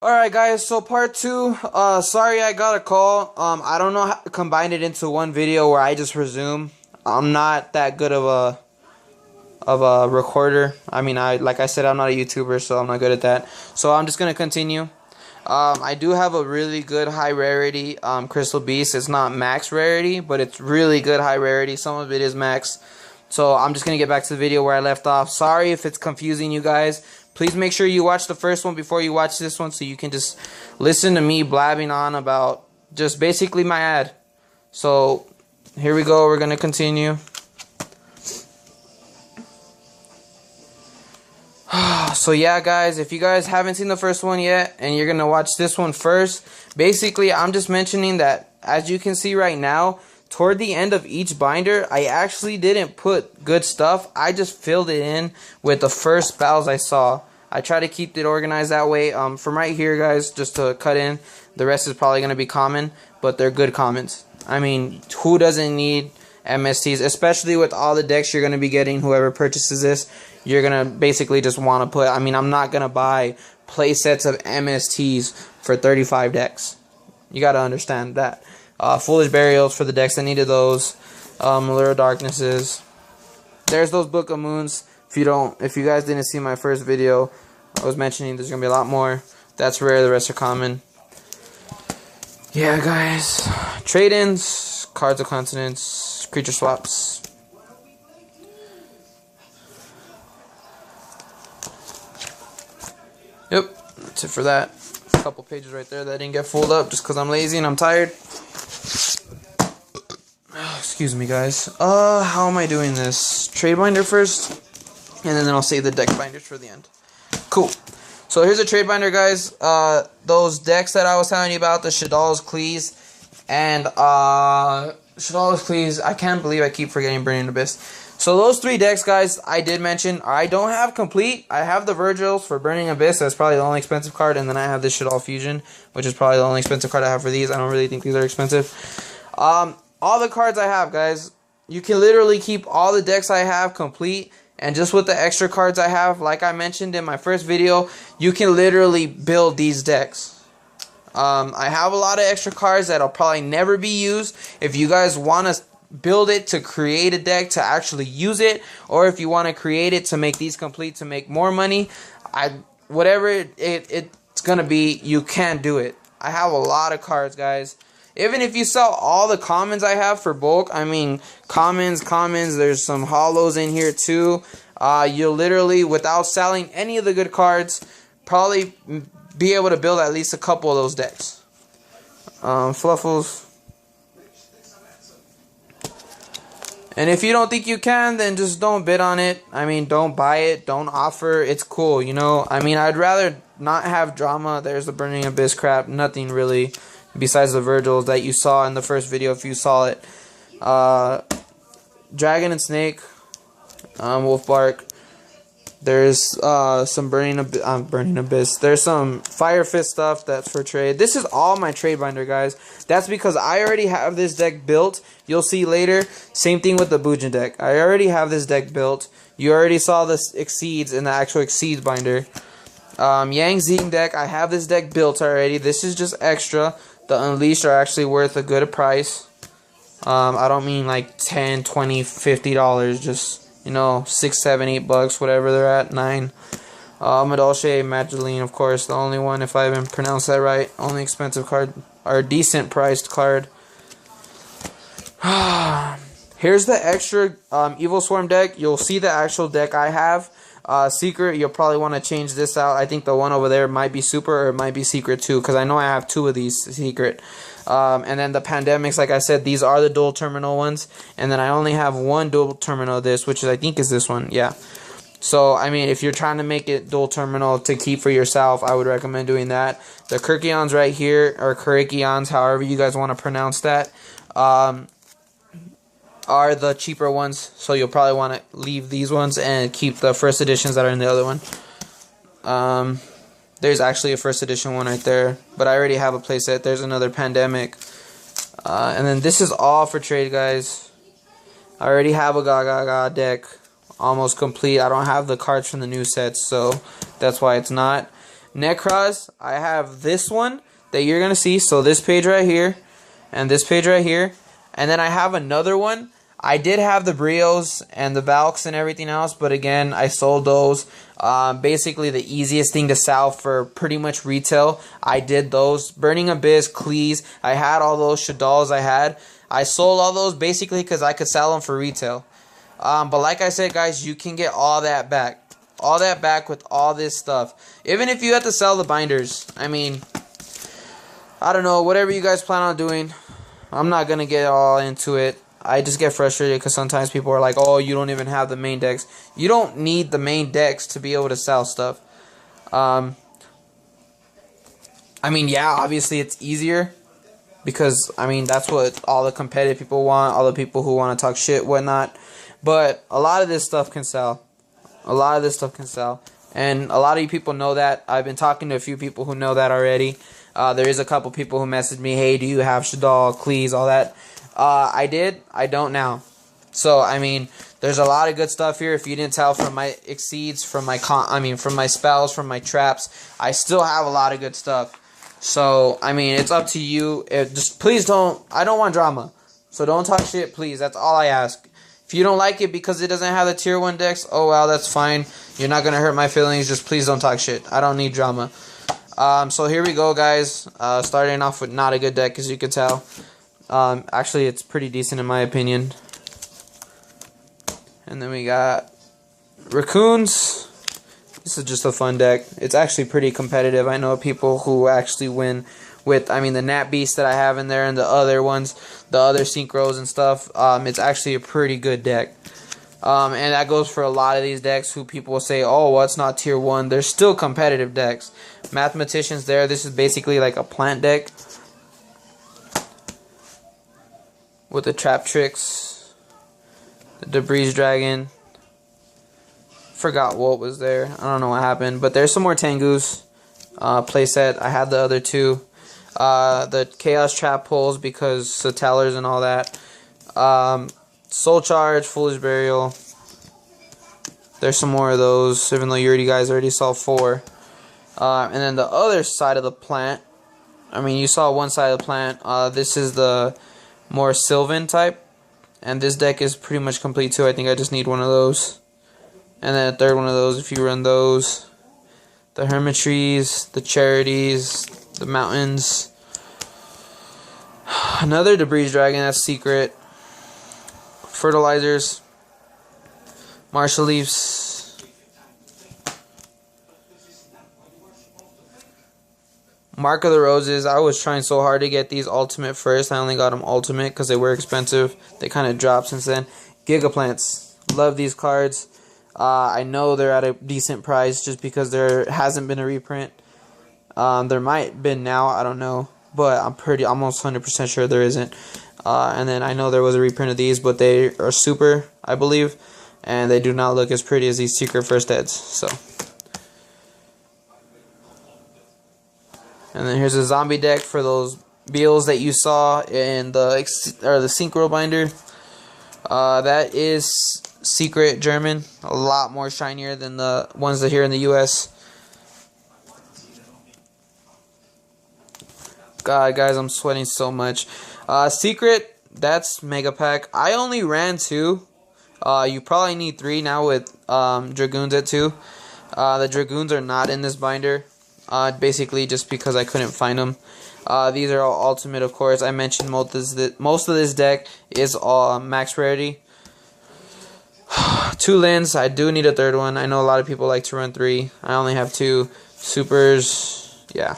Alright guys, so part 2, sorry I got a call. I don't know how to combine it into one video where I just resume. I'm not that good of a recorder. I mean, like I said, I'm not a YouTuber, so I'm not good at that. So I'm just gonna continue. I do have a really good high rarity Crystal Beast. It's not max rarity, but it's really good high rarity. Some of it is max. So I'm just gonna get back to the video where I left off. Sorry if it's confusing you guys. Please make sure you watch the first one before you watch this one, so you can just listen to me blabbing on about just basically my ad. So here we go. We're gonna continue. So yeah guys, if you guys haven't seen the first one yet and you're gonna watch this one first, basically I'm just mentioning that, as you can see right now, toward the end of each binder I actually didn't put good stuff. I just filled it in with the first spells I saw. I try to keep it organized that way. From right here guys, just to cut in, the rest is probably gonna be common, but they're good commons. I mean, who doesn't need MSTs, especially with all the decks you're gonna be getting? Whoever purchases this, you're gonna basically just want to put, I mean, I'm not gonna buy play sets of MSTs for 35 decks. You gotta understand that. Foolish Burials for the decks that needed those. Allure of Darknesses. There's those Book of Moons. If you guys didn't see my first video, I was mentioning there's gonna be a lot more. That's rare. The rest are common. Yeah, guys. Trade-ins, cards of consonants, creature swaps. Yep, that's it for that. A couple pages right there that didn't get folded up just because I'm lazy and I'm tired. Excuse me, guys. How am I doing this? Trade binder first, and then I'll save the deck binders for the end. Cool. So here's a trade binder, guys. Those decks that I was telling you about, the Shadal's Cleese and Shadal's Cleese. I can't believe I keep forgetting Burning Abyss. So those 3 decks, guys, I did mention. I don't have complete. I have the Virgils for Burning Abyss. That's probably the only expensive card. And then I have this Shadal Fusion, which is probably the only expensive card I have for these. I don't really think these are expensive. All the cards I have, guys, you can literally keep all the decks I have complete. And just with the extra cards I have, like I mentioned in my first video, you can literally build these decks. I have a lot of extra cards that'll probably never be used. If you guys want to build it to create a deck to actually use it, or if you want to create it to make these complete to make more money, whatever it's gonna be, you can do it. I have a lot of cards, guys. Even if you sell all the commons I have for bulk, I mean, commons, there's some hollows in here too. You'll literally, without selling any of the good cards, probably be able to build at least a couple of those decks. Fluffles. And if you don't think you can, then just don't bid on it. I mean, don't buy it, don't offer. It's cool, you know. I mean, I'd rather not have drama. There's the Burning Abyss crap. Nothing really besides the Virgils that you saw in the first video if you saw it. Dragon and Snake. Wolf Bark. There's some Burning Abyss. There's some Fire Fist stuff that's for trade. This is all my trade binder, guys. That's because I already have this deck built. You'll see later. Same thing with the Bujin deck. I already have this deck built. You already saw the Exceeds in the actual Exceeds binder. Yang Zing deck. I have this deck built already. This is just extra. The Unleashed are actually worth a good price. I don't mean like $10, $20, $50. Just, you know, $6, $7, $8, whatever they're at, $9. Madolche, Magdalene, of course, the only one, if I even pronounce that right, only expensive card, or decent priced card. Here's the extra Evil Swarm deck. You'll see the actual deck I have. Secret, you'll probably want to change this out. I think the one over there might be super, or it might be secret too, because I know I have 2 of these secret. And then the Pandemics, like I said, these are the dual terminal ones. And then I only have 1 dual terminal of this, which is, I think is this one. Yeah. So, I mean, if you're trying to make it dual terminal to keep for yourself, I would recommend doing that. The Kirkions right here, or Kirkions, however you guys want to pronounce that, are the cheaper ones. So you'll probably want to leave these ones and keep the first editions that are in the other one. There's actually a first edition one right there, but I already have a playset. There's another Pandemic. And then this is all for trade, guys. I already have a Gaga deck almost complete. I don't have the cards from the new sets, so that's why it's not. Necros, I have this one that you're going to see. So this page right here and this page right here. And then I have another one. I did have the Brios and the Valks and everything else, but again, I sold those. Basically, the easiest thing to sell for pretty much retail. I did those. Burning Abyss, Cleese. I had all those Shadals I had. I sold all those basically because I could sell them for retail. But like I said, guys, you can get all that back. All that back with all this stuff. Even if you have to sell the binders. I mean, I don't know. Whatever you guys plan on doing. I'm not going to get all into it. I just get frustrated because sometimes people are like, oh, you don't even have the main decks. You don't need the main decks to be able to sell stuff. I mean, yeah, obviously it's easier. Because, I mean, that's what all the competitive people want. All the people who want to talk shit, whatnot. But a lot of this stuff can sell. A lot of this stuff can sell. And a lot of you people know that. I've been talking to a few people who know that already. There is a couple people who messaged me, hey, do you have Shadal, Cleese, all that. I did. I don't now. So, I mean, there's a lot of good stuff here. If you didn't tell from my exceeds, from my from my spells, from my traps, I still have a lot of good stuff. So, I mean, it's up to you. Just please don't. I don't want drama. So don't talk shit, please. That's all I ask. If you don't like it because it doesn't have the tier 1 decks, oh well, that's fine. You're not gonna hurt my feelings. Just please don't talk shit. I don't need drama. So here we go, guys. Starting off with not a good deck, as you can tell. Actually, it's pretty decent in my opinion. And then we got Raccoons. This is just a fun deck. It's actually pretty competitive. I know people who actually win with, I mean, the Nat Beast that I have in there and the other ones, the other Synchros and stuff. It's actually a pretty good deck. And that goes for a lot of these decks who people will say, oh, well, it's not tier 1. They're still competitive decks. Mathematicians there. This is basically like a plant deck. With the Trap Tricks, the Debris Dragon. Forgot what was there. I don't know what happened. But there's some more Tengus playset. I had the other two. The Chaos Trap pulls because Satellar's and all that. Soul Charge, Foolish Burial. There's some more of those, even though you guys already saw 4. And then the other side of the plant. I mean, you saw one side of the plant. This is the more Sylvan type, and this deck is pretty much complete too. I think I just need one of those, and then a third one of those if you run those. The Hermitries, the Charities, the Mountains, another Debris Dragon, that's secret. Fertilizers, Marshall Leaves, Mark of the Roses. I was trying so hard to get these ultimate first. I only got them ultimate because they were expensive. They kind of dropped since then. Gigaplants. Love these cards. I know they're at a decent price just because there hasn't been a reprint. There might have been now. I don't know. But I'm almost 100% sure there isn't. And then I know there was a reprint of these, but they are super, I believe. And they do not look as pretty as these secret first eds. So. And then here's a zombie deck for those Beals that you saw in the Synchro binder. That is secret German, a lot more shinier than the ones that are here in the US. God, guys, I'm sweating so much. Secret, that's Mega Pack. I only ran 2. You probably need 3 now with Dragoons at 2. The Dragoons are not in this binder. Basically just because I couldn't find them. These are all ultimate, of course. I mentioned most of this deck is all max rarity. 2 Lins. I do need a third one. I know a lot of people like to run 3. I only have 2. Supers. Yeah.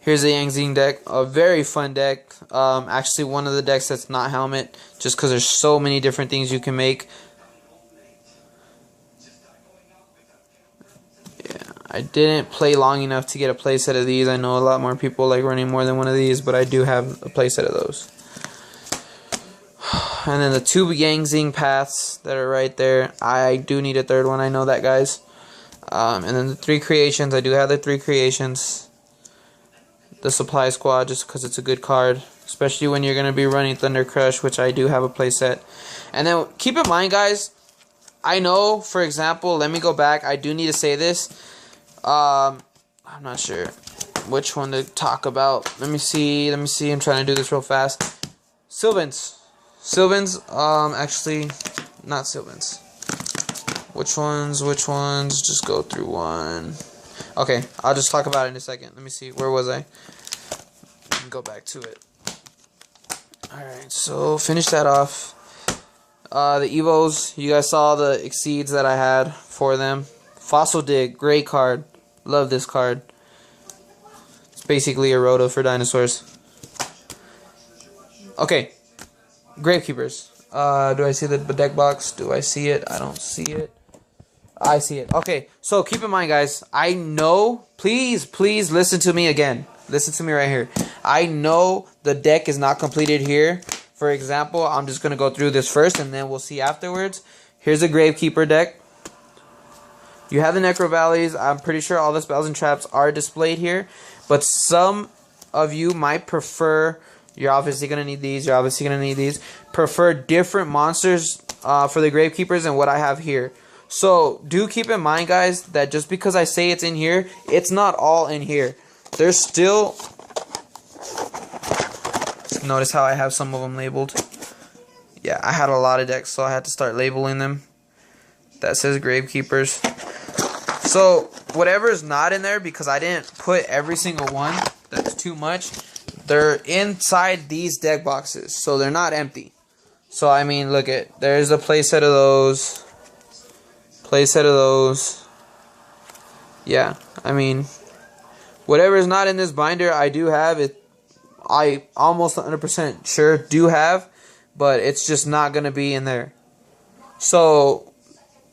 Here's the Yang Zing deck. A very fun deck. Actually, one of the decks that's not helmet. Just because there's so many different things you can make. I didn't play long enough to get a playset of these. I know a lot more people like running more than one of these, but I do have a playset of those. And then the 2 Yang Zing paths that are right there. I do need a third one. I know that, guys. And then the 3 creations. I do have the 3 creations. The Supply Squad, just because it's a good card. Especially when you're going to be running Thunder Crush, which I do have a playset. And then keep in mind, guys, I know, for example, let me go back. I do need to say this. I'm not sure which one to talk about. Let me see. I'm trying to do this real fast. Sylvans. Actually, not Sylvans. Which ones? Just go through one. Okay, I'll just talk about it in a second. Let me see. Where was I? Go back to it. Alright, so finish that off. The Evos, you guys saw the Exceeds that I had for them. Fossil Dig, great card. Love this card. It's basically a Roto for dinosaurs. Okay, Gravekeepers. Do I see the deck box? Do I see it? I don't see it. I see it. Okay, so keep in mind, guys. I know, please listen to me again. Listen to me right here. I know the deck is not completed here. For example, I'm just going to go through this first, and then we'll see afterwards. Here's a Gravekeeper deck. You have the Necro Valleys. I'm pretty sure all the spells and traps are displayed here. But some of you might prefer, you're obviously going to need these, prefer different monsters for the Gravekeepers than what I have here. So, do keep in mind, guys, that just because I say it's in here, it's not all in here. There's still... Notice how I have some of them labeled. Yeah, I had a lot of decks, so I had to start labeling them. That says Gravekeepers. So, whatever is not in there, because I didn't put every single one, that's too much, they're inside these deck boxes, so they're not empty. So, I mean, look at, there's a playset of those. Yeah, I mean, whatever is not in this binder, I do have it. I almost 100% sure do have, but it's just not going to be in there. So,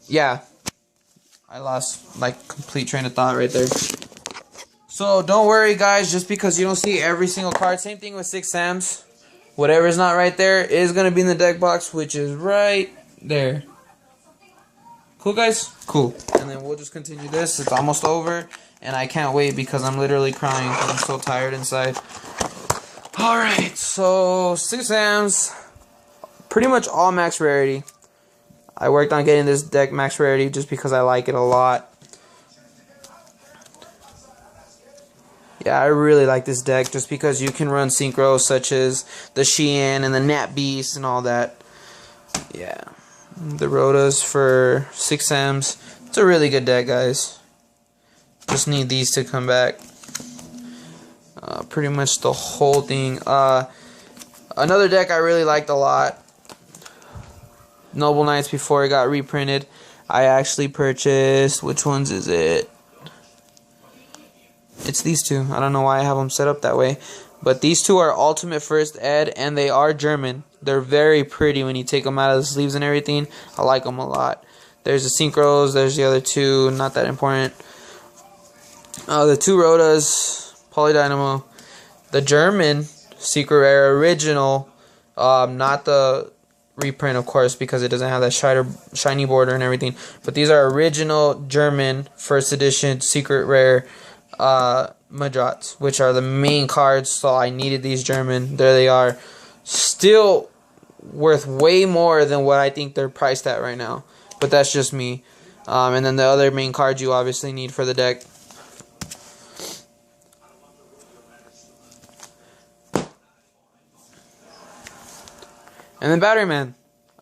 yeah. I lost, like, complete train of thought right there. So, don't worry, guys, just because you don't see every single card. Same thing with 6 Sams. Whatever is not right there is going to be in the deck box, which is right there. Cool, guys? Cool. And then we'll just continue this. It's almost over, and I can't wait because I'm literally crying because I'm so tired inside. Alright, so 6 Sams, pretty much all max rarity. I worked on getting this deck max rarity just because I like it a lot. Yeah, I really like this deck just because you can run synchros such as the Shein and the Nat Beast and all that. Yeah, the Rotas for 6 Sams. It's a really good deck, guys. Just need these to come back. Pretty much the whole thing. Another deck I really liked a lot. Noble Knights before it got reprinted. I actually purchased, which ones is it? It's these two. I don't know why I have them set up that way. But these two are Ultimate First Ed, and they are German. They're very pretty when you take them out of the sleeves and everything. I like them a lot. There's the Synchros. There's the other two. Not that important. The two Rotas. Polydynamo. The German Secret Rare Original. Not the reprint, of course, because it doesn't have that shiny border and everything. But these are original German first edition Secret Rare Madrats, which are the main cards. So I needed these German. There they are. Still worth way more than what I think they're priced at right now. But that's just me. And then the other main cards you obviously need for the deck. And then Battery Man.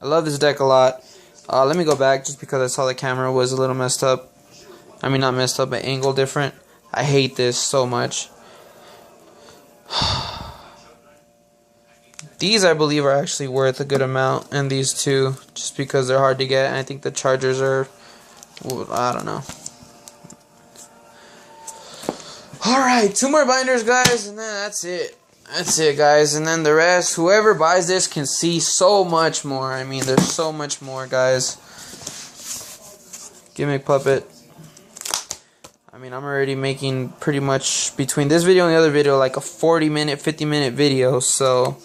I love this deck a lot. Let me go back just because I saw the camera was a little messed up. I mean, not messed up, but angle different. I hate this so much. These, I believe, are actually worth a good amount. And these two, just because they're hard to get. And I think the chargers are, I don't know. Alright, 2 more binders, guys, and then that's it. That's it, guys, and then the rest, whoever buys this can see so much more. I mean, there's so much more, guys. Gimmick Puppet. I mean, I'm already making pretty much, between this video and the other video, like a 40-minute, 50-minute video, so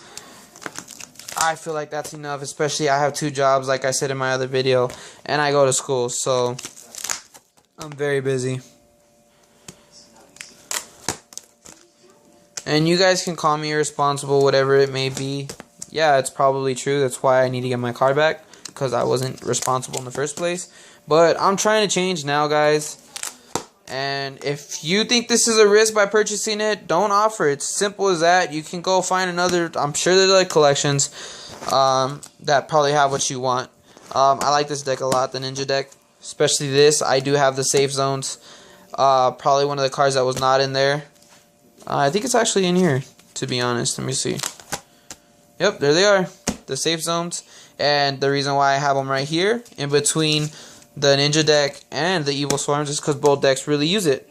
I feel like that's enough, especially I have 2 jobs, like I said in my other video, and I go to school, so I'm very busy. And you guys can call me irresponsible, whatever it may be. Yeah, it's probably true. That's why I need to get my car back, because I wasn't responsible in the first place. But I'm trying to change now, guys. And if you think this is a risk by purchasing it, don't offer it. It's simple as that. You can go find another. I'm sure there's like collections that probably have what you want. I like this deck a lot, the Ninja deck. Especially this. I do have the safe zones. Probably one of the cards that was not in there. I think it's actually in here, to be honest. Let me see. Yep, there they are. The safe zones. And the reason why I have them right here in between the Ninja deck and the Evil Swarms is because both decks really use it.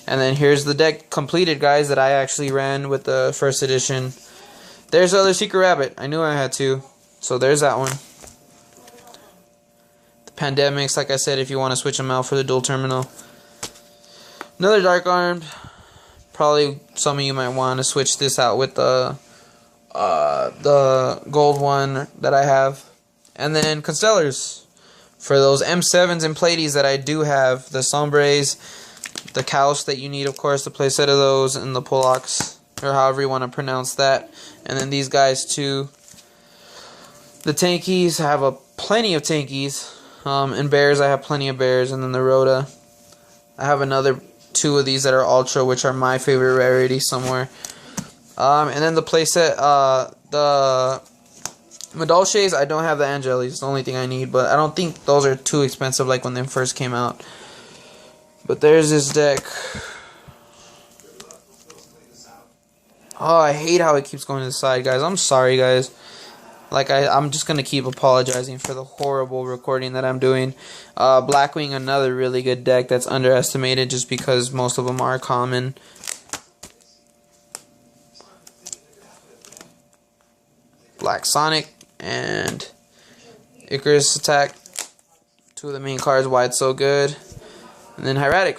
And then here's the deck completed, guys, that I actually ran with the first edition. There's the other Secret Rabbit. I knew I had to. So there's that one. The Pandemics, like I said, if you want to switch them out for the dual terminal. Another Dark Armed. Probably some of you might want to switch this out with the gold one that I have. And then Constellars. For those M7s and Platies that I do have, the Sombres, the Kaus that you need, of course, to play a set of those, and the Polacks, or however you want to pronounce that. And then these guys too. The Tankies, I have plenty of Tankies. And Bears, I have plenty of Bears. And then the Rhoda. I have another 2 of these that are Ultra, which are my favorite rarity somewhere. And then the playset, the Madolches, I don't have the Angelis. It's the only thing I need, but I don't think those are too expensive like when they first came out. But there's this deck. Oh, I hate how it keeps going to the side, guys. I'm sorry, guys. Like, I'm just going to keep apologizing for the horrible recording that I'm doing. Blackwing, another really good deck that's underestimated just because most of them are common. Black Sonic and Icarus Attack, 2 of the main cards, why it's so good. And then Hieratic.